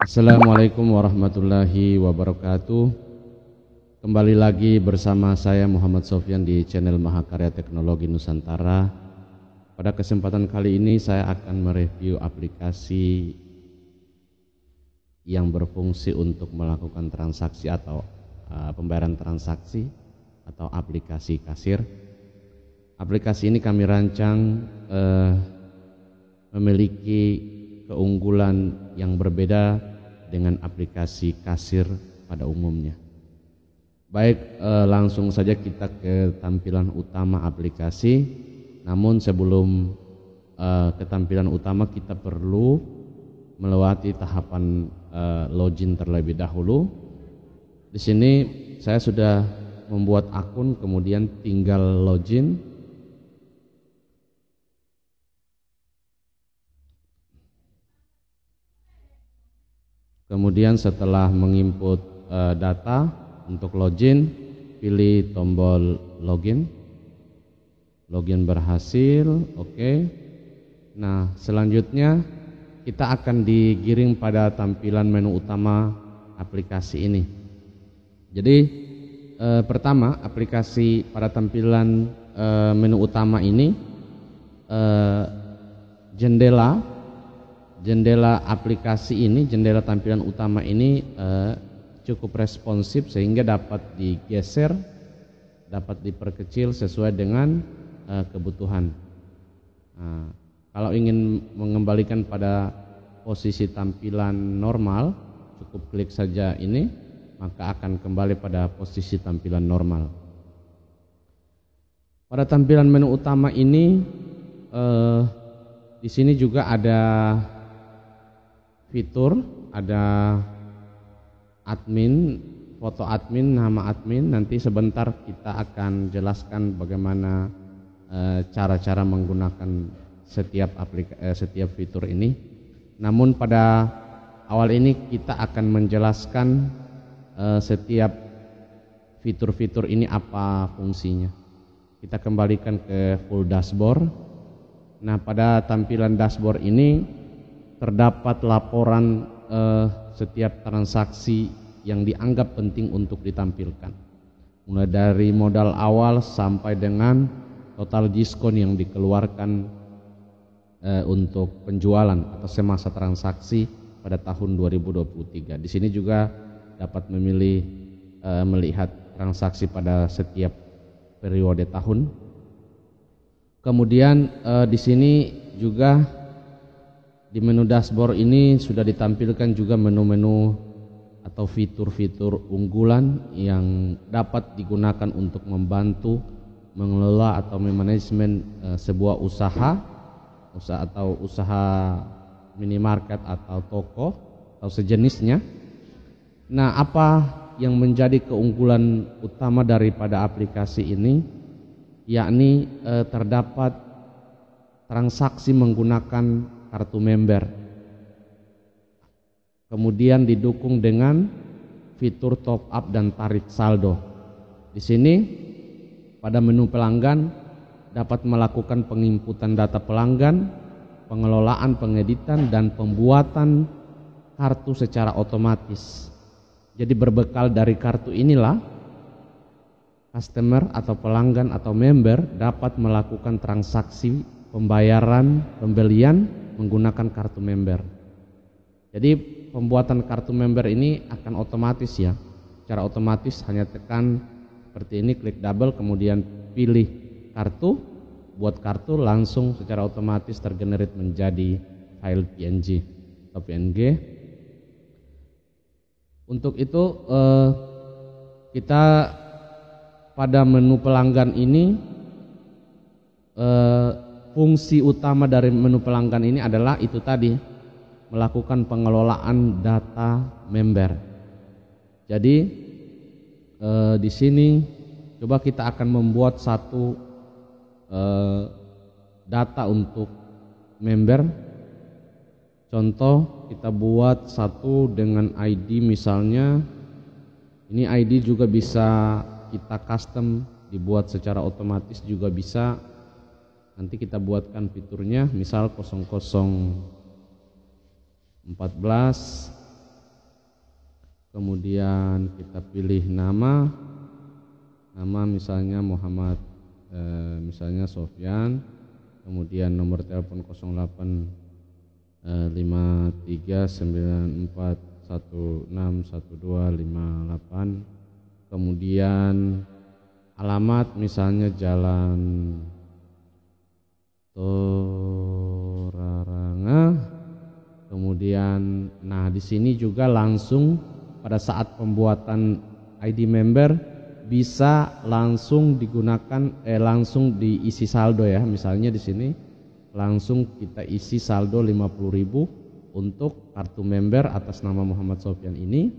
Assalamualaikum warahmatullahi wabarakatuh. Kembali lagi bersama saya Muhammad Sofyan di channel Mahakarya Teknologi Nusantara. Pada kesempatan kali ini saya akan mereview aplikasi yang berfungsi untuk melakukan transaksi atau pembayaran transaksi atau aplikasi kasir. Aplikasi ini kami rancang memiliki keunggulan yang berbeda dengan aplikasi kasir pada umumnya. Baik, langsung saja kita ke tampilan utama aplikasi. Namun sebelum ke tampilan utama kita perlu melewati tahapan login terlebih dahulu. Di sini saya sudah membuat akun, kemudian tinggal login. Kemudian setelah menginput data untuk login, pilih tombol login. Login berhasil, oke. Nah, selanjutnya kita akan digiring pada tampilan menu utama aplikasi ini. Jadi pertama, aplikasi pada tampilan menu utama ini jendela aplikasi ini, jendela tampilan utama ini cukup responsif sehingga dapat digeser, dapat diperkecil sesuai dengan kebutuhan. Nah, kalau ingin mengembalikan pada posisi tampilan normal, cukup klik saja ini, maka akan kembali pada posisi tampilan normal. Pada tampilan menu utama ini, di sini juga ada fitur, ada admin, foto admin, nama admin. Nanti sebentar kita akan jelaskan bagaimana cara-cara menggunakan setiap fitur ini. Namun pada awal ini kita akan menjelaskan setiap fitur-fitur ini apa fungsinya. Kita kembalikan ke full dashboard. Nah, pada tampilan dashboard ini terdapat laporan setiap transaksi yang dianggap penting untuk ditampilkan, mulai dari modal awal sampai dengan total diskon yang dikeluarkan untuk penjualan atau semasa transaksi pada tahun 2023. Di sini juga dapat memilih melihat transaksi pada setiap periode tahun. Kemudian di sini juga di menu dashboard ini sudah ditampilkan juga menu-menu atau fitur-fitur unggulan yang dapat digunakan untuk membantu mengelola atau memanajemen sebuah usaha atau usaha minimarket atau toko atau sejenisnya. Nah, apa yang menjadi keunggulan utama daripada aplikasi ini, yakni terdapat transaksi menggunakan kartu member, kemudian didukung dengan fitur top up dan tarik saldo. Di sini pada menu pelanggan dapat melakukan penginputan data pelanggan, pengelolaan, pengeditan, dan pembuatan kartu secara otomatis. Jadi berbekal dari kartu inilah customer atau pelanggan atau member dapat melakukan transaksi pembayaran, pembelian menggunakan kartu member. Jadi pembuatan kartu member ini akan otomatis ya, secara otomatis hanya tekan seperti ini, klik double, kemudian pilih kartu, buat kartu, langsung secara otomatis tergenerate menjadi file PNG atau PNG. Untuk itu kita pada menu pelanggan ini, fungsi utama dari menu pelanggan ini adalah itu tadi, melakukan pengelolaan data member. Jadi di sini coba kita akan membuat satu data untuk member. Contoh, kita buat satu dengan ID misalnya. Ini ID juga bisa kita custom, dibuat secara otomatis juga bisa. Nanti kita buatkan fiturnya, misal 0014 kemudian kita pilih nama misalnya Muhammad, misalnya Sofyan, kemudian nomor telepon 085394161258, kemudian alamat misalnya Jalan Toraranga. Kemudian di sini juga langsung pada saat pembuatan ID member bisa langsung digunakan langsung diisi saldo ya. Misalnya di sini langsung kita isi saldo 50.000 untuk kartu member atas nama Muhammad Sofyan ini.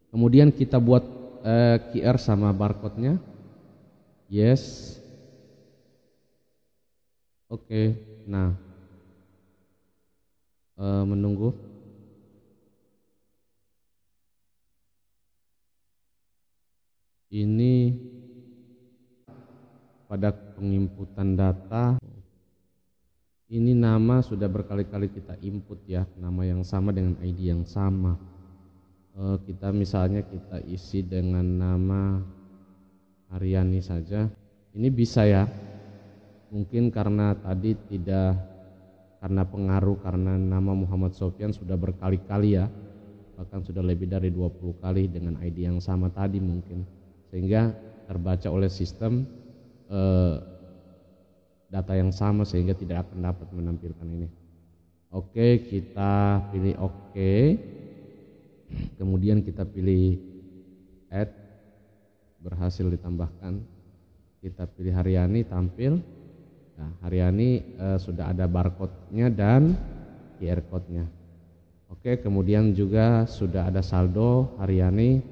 Kemudian kita buat QR sama barcode-nya. Yes. Oke. Nah, menunggu. Ini pada penginputan data. Ini nama sudah berkali-kali kita input ya, nama yang sama dengan ID yang sama. Kita misalnya kita isi dengan nama Aryani saja. Ini bisa ya. Mungkin karena tadi tidak karena pengaruh karena nama Muhammad Sofyan sudah berkali-kali ya. Bahkan sudah lebih dari 20 kali dengan ID yang sama tadi mungkin. Sehingga terbaca oleh sistem data yang sama sehingga tidak akan dapat menampilkan ini. Oke, kita pilih oke. Kemudian kita pilih add, berhasil ditambahkan. Kita pilih Haryani tampil. Nah, Haryani sudah ada barcode-nya dan QR code-nya. Oke, kemudian juga sudah ada saldo Haryani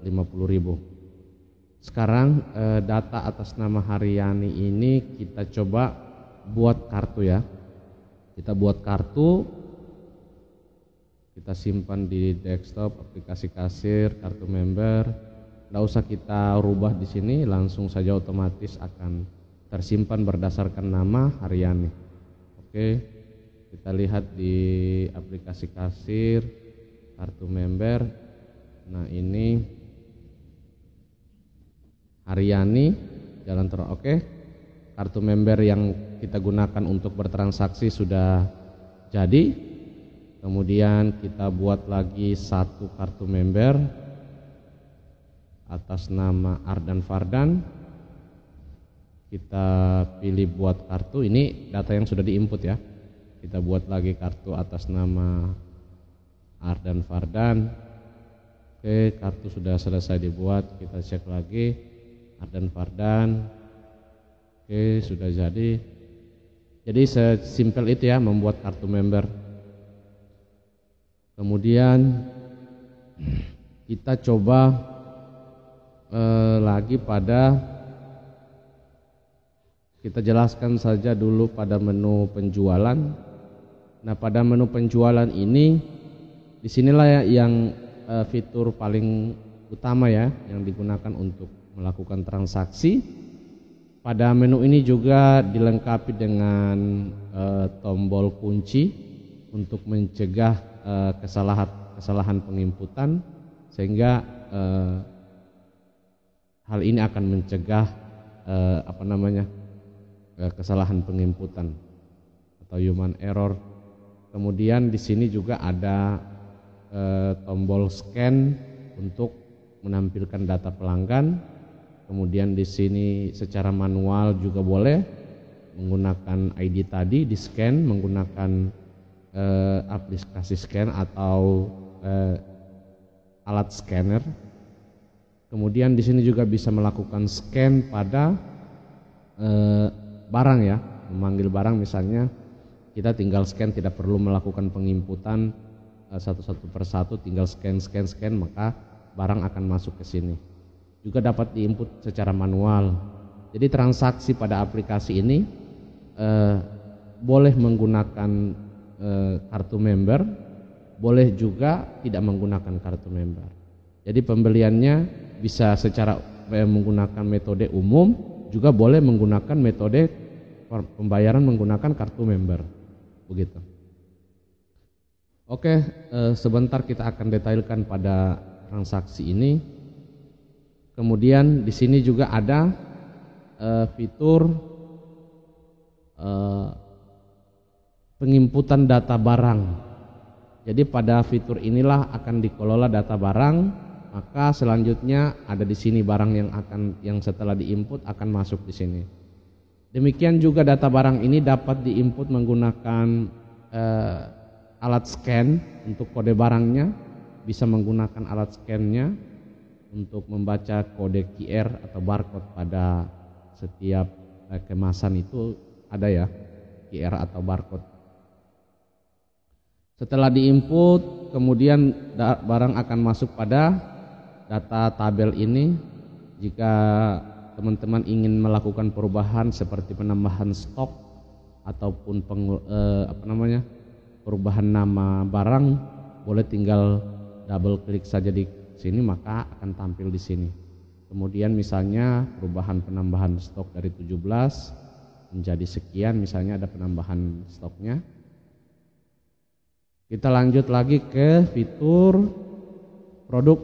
50.000. Sekarang data atas nama Haryani ini kita coba buat kartu ya. Kita buat kartu. Kita simpan di desktop, aplikasi kasir, kartu member. Tidak usah kita rubah di sini, langsung saja otomatis akan tersimpan berdasarkan nama Haryani. Oke, kita lihat di aplikasi kasir, kartu member. Nah ini Haryani, jalan terus. Oke, kartu member yang kita gunakan untuk bertransaksi sudah jadi. Kemudian kita buat lagi satu kartu member atas nama Ardan Fardan. Kita pilih buat kartu, ini data yang sudah diinput ya. Kita buat lagi kartu atas nama Ardan Fardan. Oke, kartu sudah selesai dibuat, kita cek lagi Ardan Fardan. Oke, sudah jadi. Jadi sesimpel itu ya membuat kartu member. Kemudian kita coba lagi pada, kita jelaskan saja dulu pada menu penjualan. Nah, pada menu penjualan ini disinilah yang fitur paling utama ya yang digunakan untuk melakukan transaksi. Pada menu ini juga dilengkapi dengan tombol kunci untuk mencegah kesalahan penginputan, sehingga hal ini akan mencegah kesalahan penginputan atau human error. Kemudian di sini juga ada tombol scan untuk menampilkan data pelanggan. Kemudian di sini secara manual juga boleh menggunakan ID tadi di scan menggunakan aplikasi scan atau alat scanner. Kemudian di sini juga bisa melakukan scan pada barang ya, memanggil barang misalnya kita tinggal scan, tidak perlu melakukan penginputan satu persatu, tinggal scan maka barang akan masuk ke sini. Juga dapat diinput secara manual. Jadi transaksi pada aplikasi ini boleh menggunakan kartu member, boleh juga tidak menggunakan kartu member. Jadi pembeliannya bisa secara menggunakan metode umum, juga boleh menggunakan metode pembayaran menggunakan kartu member. Begitu. Oke, sebentar kita akan detailkan pada transaksi ini. Kemudian di sini juga ada fitur penginputan data barang. Jadi pada fitur inilah akan dikelola data barang, maka selanjutnya ada di sini barang yang setelah diinput akan masuk di sini. Demikian juga data barang ini dapat diinput menggunakan alat scan untuk kode barangnya, bisa menggunakan alat scan-nya untuk membaca kode QR atau barcode pada setiap kemasan itu ada ya QR atau barcode. Setelah diinput, kemudian barang akan masuk pada data tabel ini. Jika teman-teman ingin melakukan perubahan seperti penambahan stok ataupun perubahan nama barang, boleh tinggal double klik saja di sini, maka akan tampil di sini. Kemudian misalnya perubahan penambahan stok dari 17 menjadi sekian, misalnya ada penambahan stoknya. Kita lanjut lagi ke fitur produk.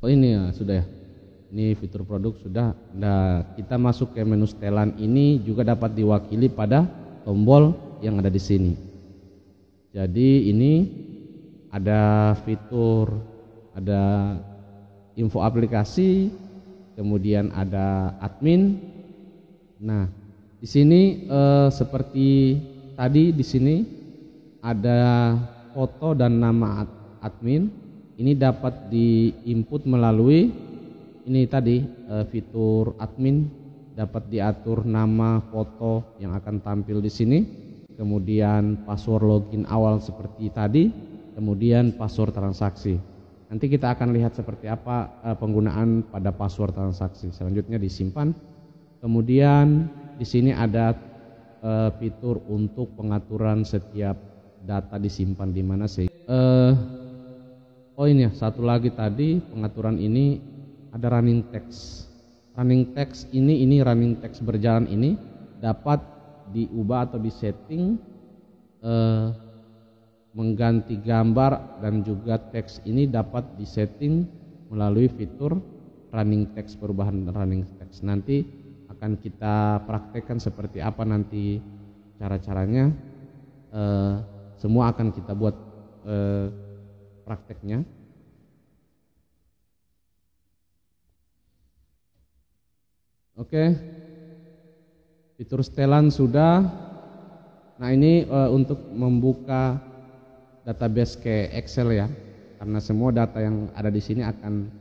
Oh ini ya sudah ya. Ini fitur produk sudah. Nah, kita masuk ke menu setelan ini juga dapat diwakili pada tombol yang ada di sini. Jadi ini ada fitur, ada info aplikasi, kemudian ada admin. Nah, di sini seperti tadi di sini ada foto dan nama admin. Ini dapat diinput melalui ini tadi fitur admin, dapat diatur nama foto yang akan tampil di sini, kemudian password login awal seperti tadi, kemudian password transaksi. Nanti kita akan lihat seperti apa penggunaan pada password transaksi. Selanjutnya disimpan. Kemudian di sini ada fitur untuk pengaturan setiap data disimpan di mana sih. Oh ini ya, satu lagi tadi pengaturan ini ada running text. Running text ini running text berjalan ini dapat diubah atau disetting mengganti gambar, dan juga teks ini dapat disetting melalui fitur running text, perubahan running text. Nanti akan kita praktekkan seperti apa nanti cara-caranya. Semua akan kita buat prakteknya. Oke, fitur setelan sudah. Nah ini untuk membuka database ke Excel ya, karena semua data yang ada di sini akan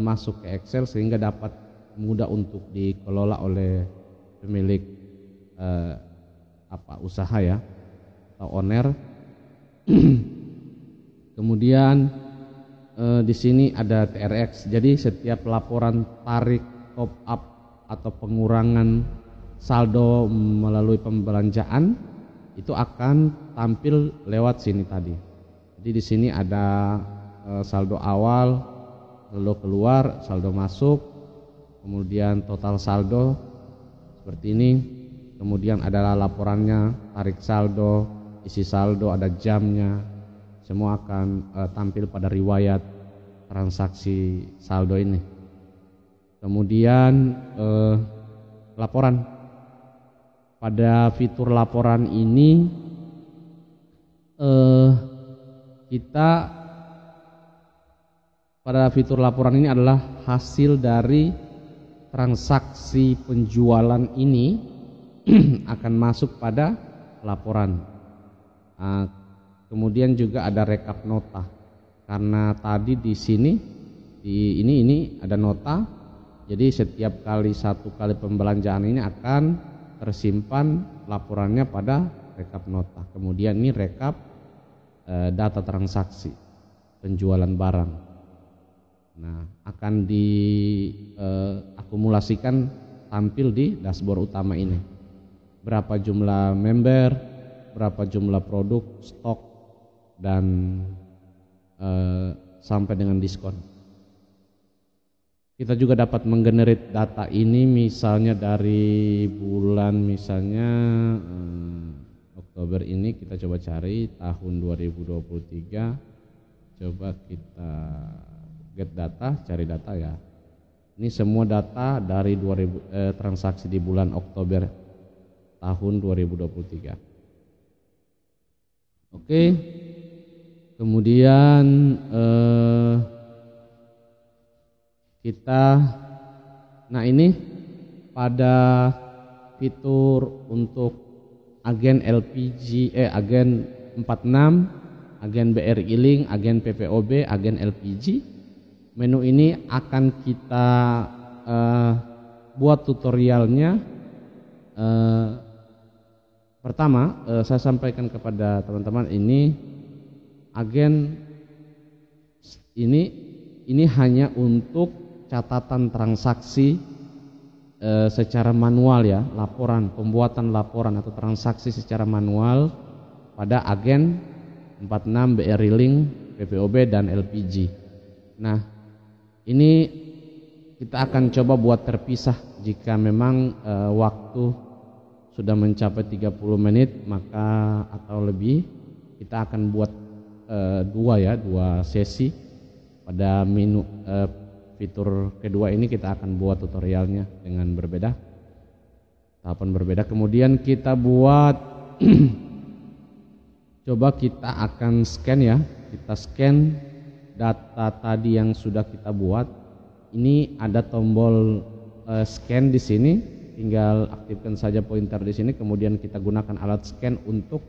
masuk ke Excel sehingga dapat mudah untuk dikelola oleh pemilik usaha ya atau owner. Kemudian di sini ada TRX. Jadi setiap laporan tarik, top up atau pengurangan saldo melalui pembelanjaan itu akan tampil lewat sini tadi. Jadi di sini ada saldo awal, saldo keluar, saldo masuk, kemudian total saldo seperti ini. Kemudian ada laporannya, tarik saldo, isi saldo, ada jamnya. Semua akan tampil pada riwayat transaksi saldo ini. Kemudian laporan. Pada fitur laporan ini pada fitur laporan ini adalah hasil dari transaksi penjualan ini akan masuk pada laporan. Kemudian juga ada rekap nota, karena tadi di sini ini ada nota. Jadi setiap kali satu kali pembelanjaan ini akan tersimpan laporannya pada rekap nota. Kemudian ini rekap data transaksi penjualan barang. Nah, akan diakumulasikan tampil di dashboard utama ini. Berapa jumlah member, berapa jumlah produk, stok, dan sampai dengan diskon. Kita juga dapat menggenerate data ini misalnya dari bulan, misalnya Oktober ini kita coba cari tahun 2023. Coba kita get data, cari data ya. Ini semua data dari transaksi di bulan Oktober tahun 2023. Oke. Kemudian nah ini pada fitur untuk agen LPG, agen 46, agen BRI Link, agen PPOB, agen LPG. Menu ini akan kita buat tutorialnya. Pertama, saya sampaikan kepada teman-teman, ini agen ini hanya untuk catatan transaksi secara manual ya, pembuatan laporan atau transaksi secara manual pada agen 46, BRI Link, PPOB dan LPG. Nah, ini kita akan coba buat terpisah. Jika memang waktu sudah mencapai 30 menit maka atau lebih, kita akan buat dua sesi. Pada fitur kedua ini kita akan buat tutorialnya dengan tahapan berbeda. Kemudian kita buat coba kita akan scan ya. Kita scan data tadi yang sudah kita buat. Ini ada tombol scan di sini, tinggal aktifkan saja pointer di sini. Kemudian kita gunakan alat scan untuk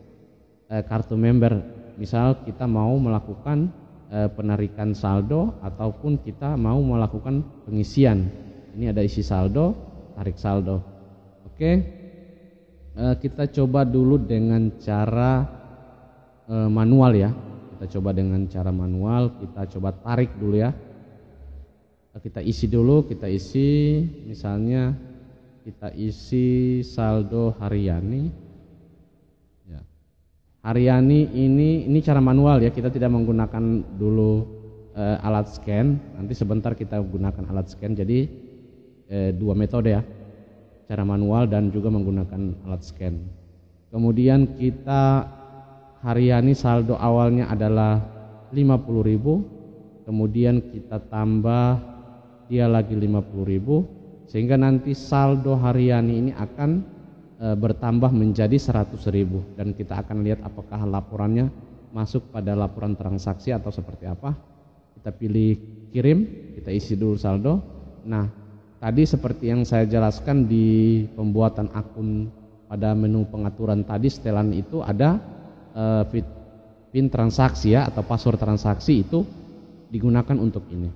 kartu member. Misal kita mau melakukan penarikan saldo ataupun kita mau melakukan pengisian. Ini ada isi saldo, tarik saldo. Oke, kita coba dulu dengan cara manual ya. Kita coba dengan cara manual, kita coba tarik dulu ya. Kita isi dulu, misalnya kita isi saldo Haryani. Haryani ini cara manual ya, kita tidak menggunakan dulu alat scan. Nanti sebentar kita gunakan alat scan. Jadi dua metode ya, cara manual dan juga menggunakan alat scan. Kemudian kita Haryani saldo awalnya adalah 50.000, kemudian kita tambah dia lagi 50.000, sehingga nanti saldo Haryani ini akan bertambah menjadi 100.000, dan kita akan lihat apakah laporannya masuk pada laporan transaksi atau seperti apa. Kita pilih kirim, kita isi dulu saldo. Nah, tadi seperti yang saya jelaskan di pembuatan akun pada menu pengaturan tadi, setelan itu ada PIN transaksi ya, atau password transaksi, itu digunakan untuk ini.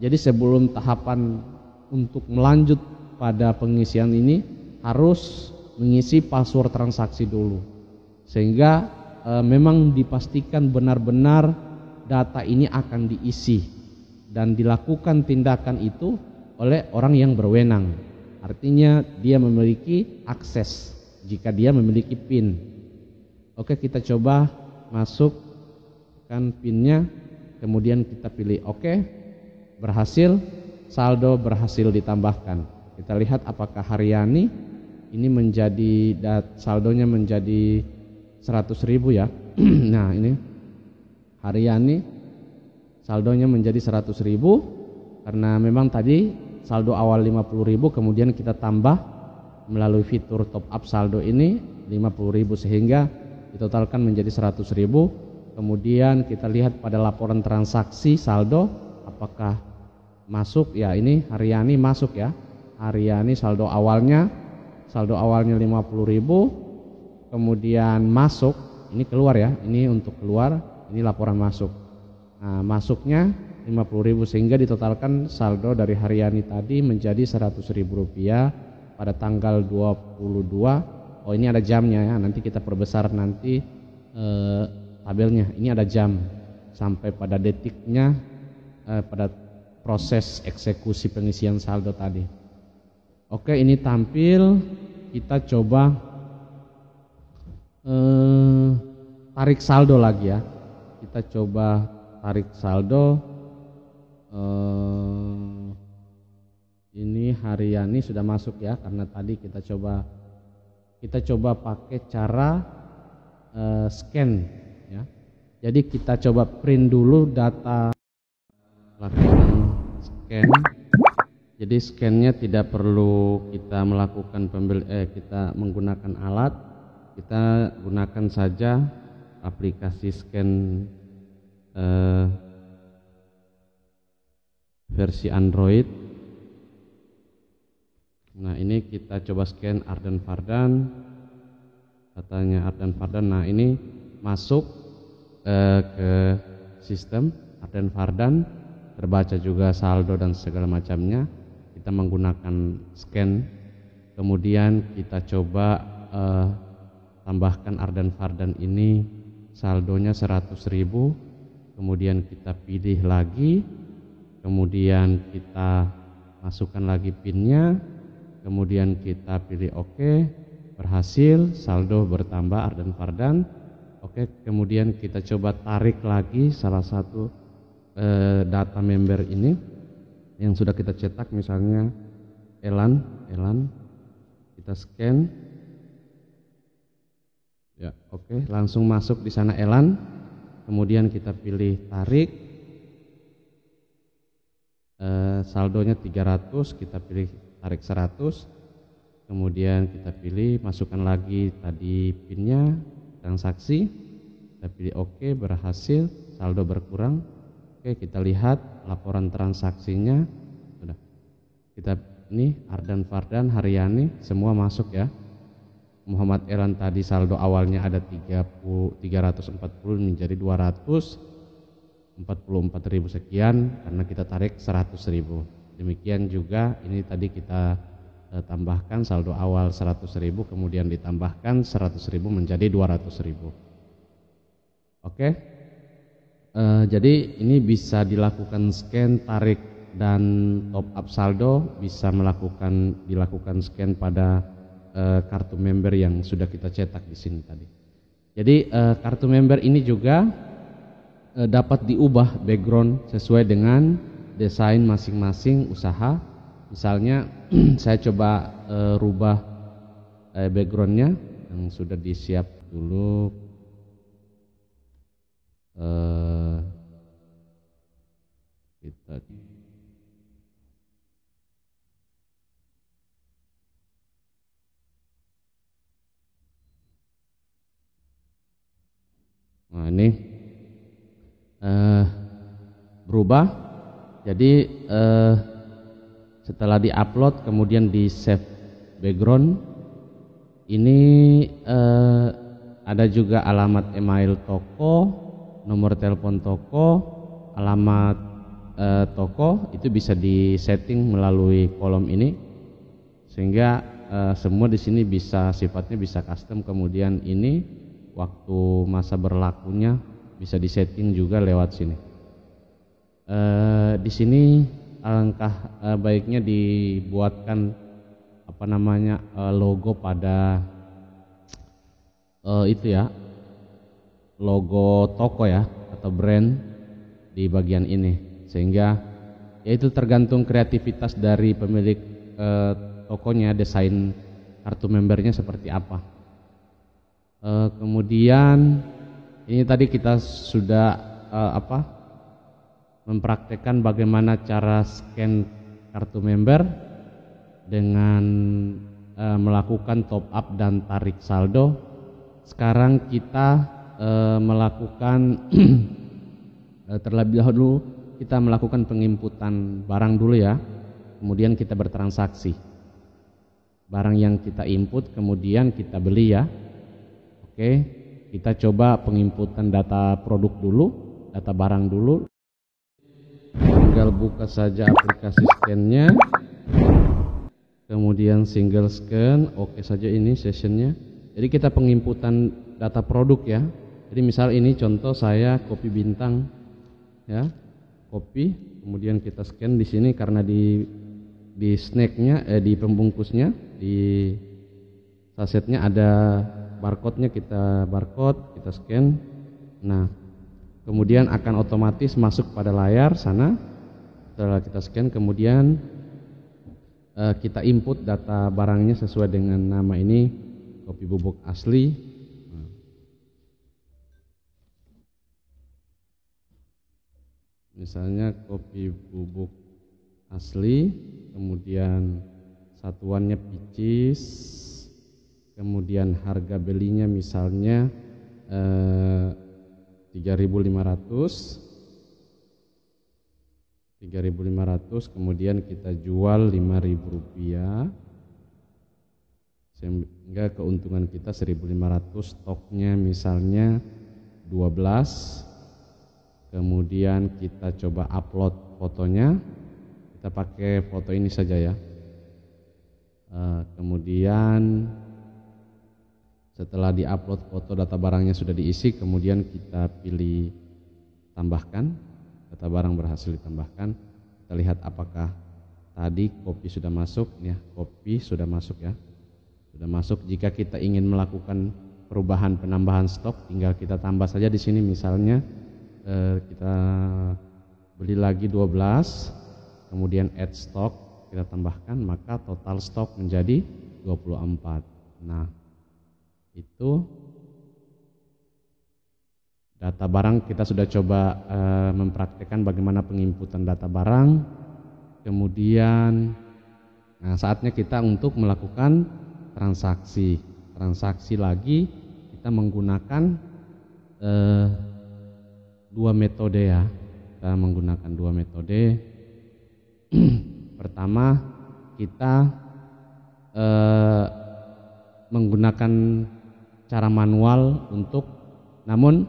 Jadi sebelum tahapan untuk melanjut pada pengisian ini harus mengisi password transaksi dulu, sehingga memang dipastikan benar-benar data ini akan diisi dan dilakukan tindakan itu oleh orang yang berwenang. Artinya dia memiliki akses jika dia memiliki PIN. Oke, kita coba masukkan PIN-nya, kemudian kita pilih oke, berhasil. Saldo berhasil ditambahkan. Kita lihat apakah Haryani ini menjadi saldonya menjadi 100.000 ya. Nah, ini Haryani saldonya menjadi 100.000 karena memang tadi saldo awal 50.000, kemudian kita tambah melalui fitur top up saldo ini 50.000 sehingga ditotalkan menjadi 100.000. Kemudian kita lihat pada laporan transaksi saldo apakah masuk ya. Ini Haryani masuk ya. Haryani saldo awalnya 50.000, kemudian masuk, ini keluar ya. Ini untuk keluar, ini laporan masuk. Nah, masuknya 50.000 sehingga ditotalkan saldo dari Haryani tadi menjadi 100.000 rupiah pada tanggal 22. Oh, ini ada jamnya ya. Nanti kita perbesar nanti tabelnya. Ini ada jam sampai pada detiknya pada proses eksekusi pengisian saldo tadi. Oke, ini tampil. Kita coba tarik saldo lagi ya. Kita coba tarik saldo. Ini Haryani sudah masuk ya, karena tadi kita coba pakai cara scan ya. Jadi kita coba print dulu data, lakukan scan. Jadi scannya tidak perlu kita melakukan kita menggunakan alat, kita gunakan saja aplikasi scan versi Android. Nah, ini kita coba scan Ardan Fardan, datanya Ardan Fardan. Nah, ini masuk ke sistem Ardan Fardan, terbaca juga saldo dan segala macamnya. Kita menggunakan scan, kemudian kita coba tambahkan Ardan Fardan ini saldonya 100.000, kemudian kita pilih lagi, kemudian kita masukkan lagi pinnya, kemudian kita pilih OK, berhasil, saldo bertambah Ardan Fardan. Oke, kemudian kita coba tarik lagi salah satu data member ini yang sudah kita cetak, misalnya Elan, kita scan ya. Oke, langsung masuk di sana Elan, kemudian kita pilih tarik, saldonya 300, kita pilih tarik 100, kemudian kita pilih masukkan lagi tadi pinnya, transaksi, kita pilih OK, berhasil, saldo berkurang. Oke, kita lihat laporan transaksinya sudah. Kita ini Ardan Fardan, Haryani semua masuk ya. Muhammad Elan tadi saldo awalnya ada 340 menjadi 244.000 sekian karena kita tarik 100.000. Demikian juga ini tadi kita tambahkan saldo awal 100.000, kemudian ditambahkan 100.000 menjadi 200.000. Oke. Jadi ini bisa dilakukan scan, tarik, dan top up saldo, bisa dilakukan scan pada kartu member yang sudah kita cetak di sini tadi. Jadi kartu member ini juga dapat diubah background sesuai dengan desain masing-masing usaha. Misalnya saya coba rubah backgroundnya yang sudah disiap dulu. Nah, ini berubah. Jadi setelah diupload kemudian di save background, ini ada juga alamat email toko, nomor telepon toko, alamat toko, itu bisa disetting melalui kolom ini, sehingga semua di sini bisa sifatnya bisa custom. Kemudian ini waktu masa berlakunya bisa disetting juga lewat sini. Di sini alangkah baiknya dibuatkan logo pada itu ya, logo toko ya atau brand di bagian ini, sehingga ya itu tergantung kreativitas dari pemilik tokonya, desain kartu membernya seperti apa. Kemudian ini tadi kita sudah mempraktekkan bagaimana cara scan kartu member dengan melakukan top up dan tarik saldo. Sekarang kita melakukan terlebih dahulu kita melakukan penginputan barang dulu ya, kemudian kita bertransaksi. Barang yang kita input kemudian kita beli ya. Oke, kita coba penginputan data produk dulu, data barang dulu. Tinggal buka saja aplikasi scan-nya, kemudian single scan, oke saja ini sessionnya. Jadi kita penginputan data produk ya. Jadi misal ini contoh saya kopi bintang ya, kopi, kemudian kita scan di sini karena di snacknya, di pembungkusnya, di sasetnya ada barcode-nya, kita barcode, kita scan. Nah, kemudian akan otomatis masuk pada layar sana. Setelah kita scan, kemudian kita input data barangnya sesuai dengan nama ini, kopi bubuk asli. Misalnya kopi bubuk asli, kemudian satuannya picis, kemudian harga belinya misalnya 3.500, kemudian kita jual Rp5.000, sehingga keuntungan kita 1.500. Stoknya misalnya 12, kemudian kita coba upload fotonya, kita pakai foto ini saja ya. Kemudian setelah diupload foto, data barangnya sudah diisi, kemudian kita pilih tambahkan, data barang berhasil ditambahkan. Kita lihat apakah tadi kopi sudah masuk ya, kopi sudah masuk ya, sudah masuk. Jika kita ingin melakukan perubahan penambahan stok, tinggal kita tambah saja di sini. Misalnya kita beli lagi 12, kemudian add stock, kita tambahkan, maka total stok menjadi 24. Nah, itu data barang. Kita sudah coba mempraktekkan bagaimana penginputan data barang. Kemudian saatnya kita untuk melakukan transaksi lagi. Kita menggunakan dua metode ya. Kita menggunakan dua metode. Pertama, kita menggunakan cara manual namun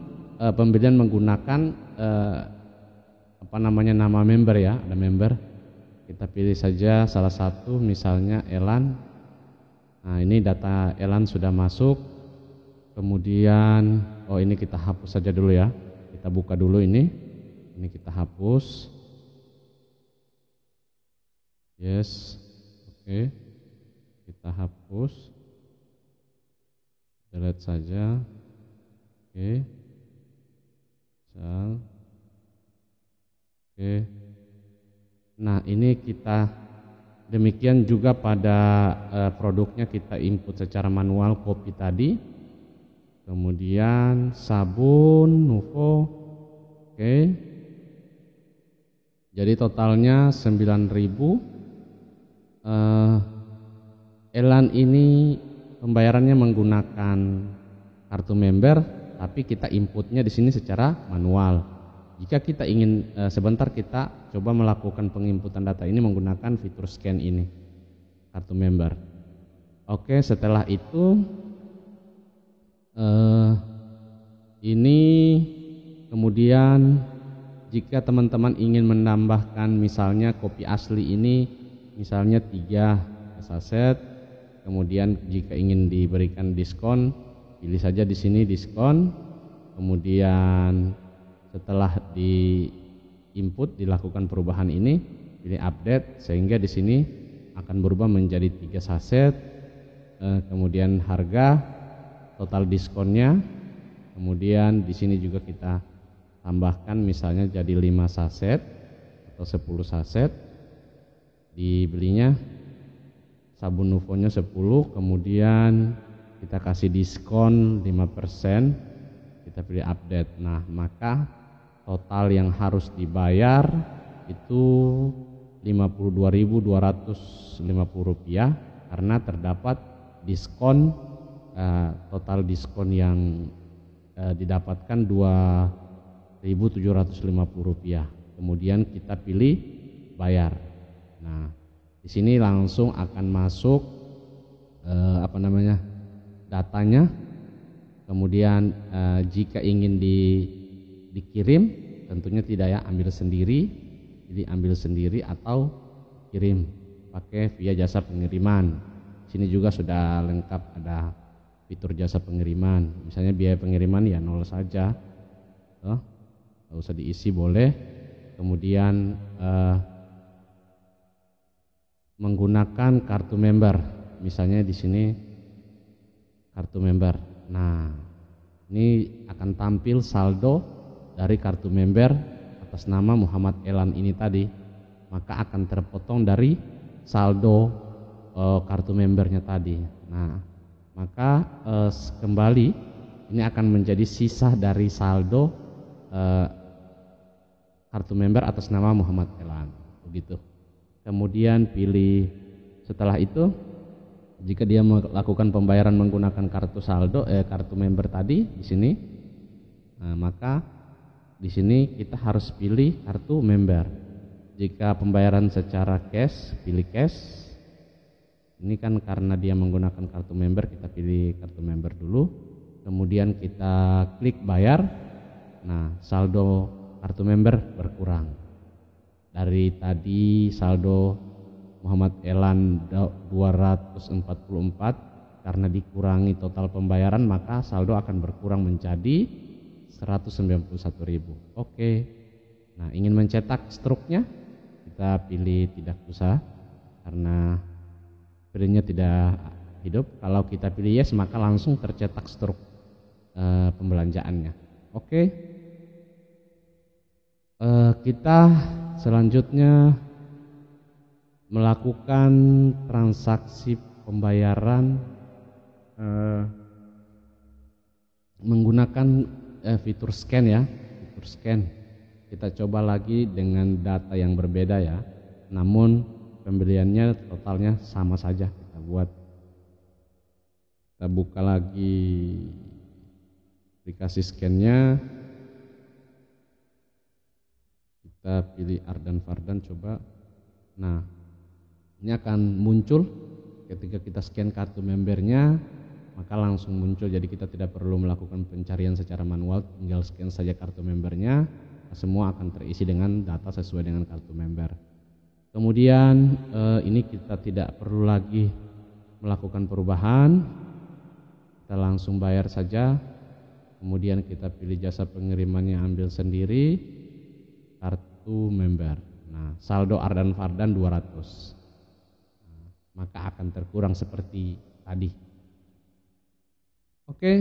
pembelian menggunakan nama member ya, ada member. Kita pilih saja salah satu, misalnya Elan. Nah, ini data Elan sudah masuk. Kemudian ini kita hapus saja dulu ya. Kita buka dulu ini kita hapus. Yes, oke. Kita hapus. Delete saja. Oke. Oke. Nah, ini kita demikian juga pada produknya kita input secara manual kopi tadi. Kemudian sabun Nuvo. Oke. Jadi totalnya 9.000. Elan ini pembayarannya menggunakan kartu member, tapi kita inputnya di sini secara manual. Jika kita ingin sebentar, kita coba melakukan penginputan data ini menggunakan fitur scan ini, kartu member. Oke, setelah itu ini kemudian jika teman-teman ingin menambahkan misalnya kopi asli ini misalnya 3 saset, kemudian jika ingin diberikan diskon, pilih saja di sini diskon. Kemudian setelah di input dilakukan perubahan ini, pilih update, sehingga di sini akan berubah menjadi 3 saset. Kemudian harga, total diskonnya. Kemudian di sini juga kita tambahkan misalnya jadi 5 saset atau 10 saset. Dibelinya sabun Nuvonya 10, kemudian kita kasih diskon 5%, kita pilih update. Nah, maka total yang harus dibayar itu Rp52.250 karena terdapat diskon, total diskon yang didapatkan Rp2.750. Kemudian kita pilih bayar. Nah, di sini langsung akan masuk datanya. Kemudian jika ingin dikirim, tentunya tidak ya, ambil sendiri, jadi ambil sendiri atau kirim pakai via jasa pengiriman. Sini juga sudah lengkap, ada fitur jasa pengiriman. Misalnya biaya pengiriman ya 0 saja, nggak usah diisi, boleh. Kemudian menggunakan kartu member, misalnya di sini kartu member. Nah, ini akan tampil saldo dari kartu member atas nama Muhammad Elan ini tadi, maka akan terpotong dari saldo kartu membernya tadi. Nah, maka kembali ini akan menjadi sisa dari saldo kartu member atas nama Muhammad Elan, begitu. Kemudian pilih setelah itu, jika dia melakukan pembayaran menggunakan kartu saldo kartu member tadi di sini, nah, maka di sini kita harus pilih kartu member. Jika pembayaran secara cash, pilih cash. Ini kan karena dia menggunakan kartu member, kita pilih kartu member dulu. Kemudian kita klik bayar. Nah, saldo kartu member berkurang. Dari tadi saldo Muhammad Elan 244, karena dikurangi total pembayaran maka saldo akan berkurang menjadi 191.000. Oke. Nah, ingin mencetak struknya, kita pilih tidak usah karena filenya tidak hidup. Kalau kita pilih yes, maka langsung tercetak struk pembelanjaannya. Oke. Kita selanjutnya melakukan transaksi pembayaran menggunakan fitur scan ya, fitur scan. Kita coba lagi dengan data yang berbeda ya, namun pembeliannya totalnya sama saja. Kita buka lagi aplikasi scan-nya, kita pilih Ardan Fardan coba. Nah, ini akan muncul ketika kita scan kartu membernya, maka langsung muncul. Jadi kita tidak perlu melakukan pencarian secara manual, tinggal scan saja kartu membernya, semua akan terisi dengan data sesuai dengan kartu member. Kemudian ini kita tidak perlu lagi melakukan perubahan, kita langsung bayar saja. Kemudian kita pilih jasa pengirimannya, ambil sendiri kartu member. Nah, saldo Ardan Fardan 200. Nah, maka akan terkurang seperti tadi. Oke,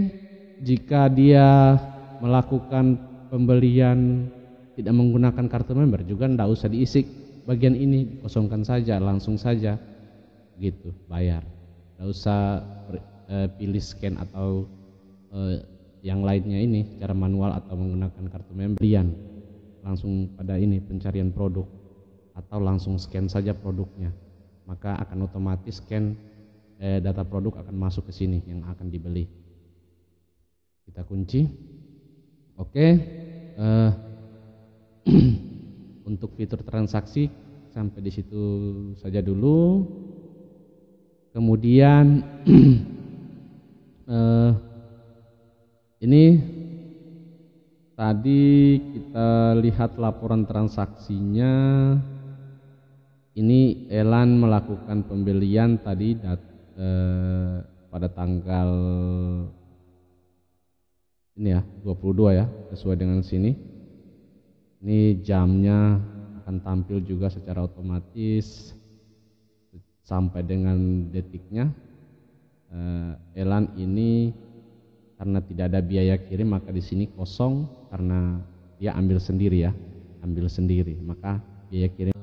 jika dia melakukan pembelian tidak menggunakan kartu member juga tidak usah diisi bagian ini, kosongkan saja, langsung saja gitu bayar. Tidak usah pilih scan atau yang lainnya ini secara manual atau menggunakan kartu member. Langsung pada ini pencarian produk atau langsung scan saja produknya, maka akan otomatis scan data produk akan masuk ke sini yang akan dibeli. Kita kunci. Oke. Untuk fitur transaksi sampai di situ saja dulu. Kemudian ini tadi kita lihat laporan transaksinya. Ini Elan melakukan pembelian tadi pada tanggal ini ya 22 ya, sesuai dengan sini. Ini jamnya akan tampil juga secara otomatis sampai dengan detiknya. Elan ini karena tidak ada biaya kirim maka di sini kosong karena dia ambil sendiri ya, ambil sendiri, maka biaya kirim.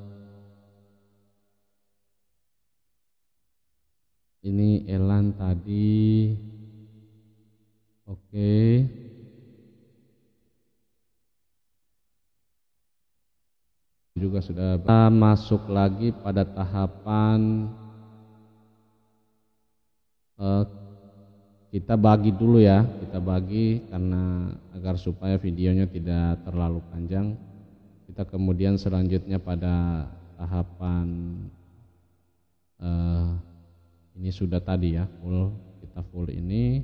Ini Elan tadi. Oke. Juga sudah masuk lagi pada tahapan kita bagi dulu ya, kita bagi karena agar supaya videonya tidak terlalu panjang. Kita kemudian selanjutnya pada tahapan ini sudah tadi ya, kita full ini,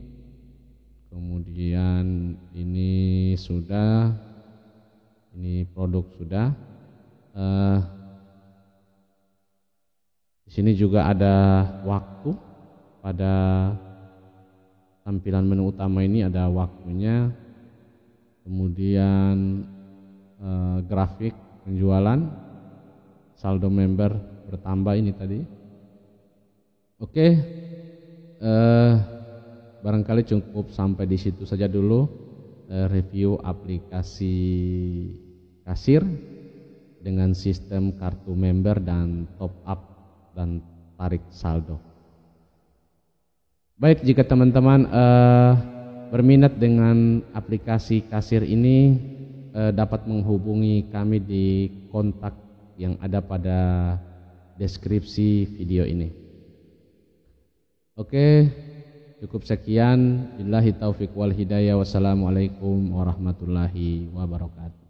kemudian ini sudah, ini produk sudah. Di sini juga ada waktu, pada tampilan menu utama ini ada waktunya, kemudian grafik penjualan, saldo member bertambah ini tadi. Oke, barangkali cukup sampai di situ saja dulu review aplikasi kasir dengan sistem kartu member dan top up dan tarik saldo. Baik, jika teman-teman berminat dengan aplikasi kasir ini, dapat menghubungi kami di kontak yang ada pada deskripsi video ini. Oke, cukup sekian. Billahi taufiq wal hidayah. Wassalamualaikum warahmatullahi wabarakatuh.